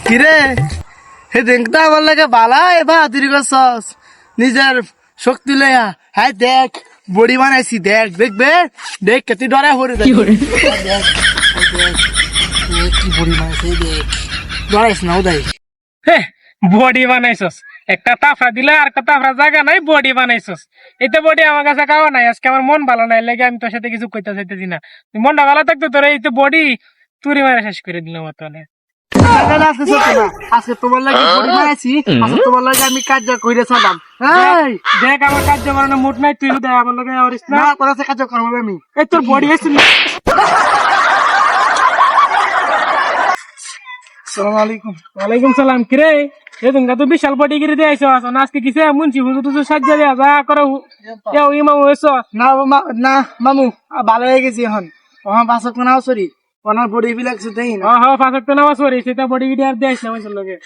কিরে হে দেখতে আমার লাগে বালা এবার তুই করছস নিজের শক্তি লইয়া হ্যাঁ দেখ বড়ি বানাইছি দেখ দেখবে দেখ কেতি ডরে হরে দেখ কি বড়ি বানাইছি দেখ ডরাইস না উদয় বডি বানাইছস একটা তাফরা দিলে আর একটা তাফরা জায়গা নাই বডি বানাইছস এতে বডি আমার কাছে খাওয়া নাই আজকে আমার মন ভালো নাই লেগে আমি তোর সাথে কিছু কইতে চাইতেছি না তুই মনটা ভালো থাকতো তোর এই বডি তুরি মারা শেষ করে দিলাম তাহলে আজকে তোমার লাগে বড়ি বানাইছি আজকে তোমার লাগে আমি কাজ কইরে চলাম দেখ আমার কার্য করানোর মুড নাই তুই দেখ আমার লগে আরিস না না তোর কাজ করবো আমি এই তোর বডি হয়েছে আসসালামু আলাইকুম ওয়ালাইকুম সালাম কিরে এদিন তো বিশাল বডি গিরি দিয়ে আইসো আজকে কিসে মুন্সি হুজুর টুজুর সাজ্জা দিয়া যা করে ইমাম হয়েছ না না মামু ভালো হয়ে গেছি এখন আমার বাসক নাও সরি ওনার বডি বিলাক দেই না হ্যাঁ ফাঁসক তো নামাজ পড়ি সেটা বডি গিরি আর দিয়ে আসলাম লগে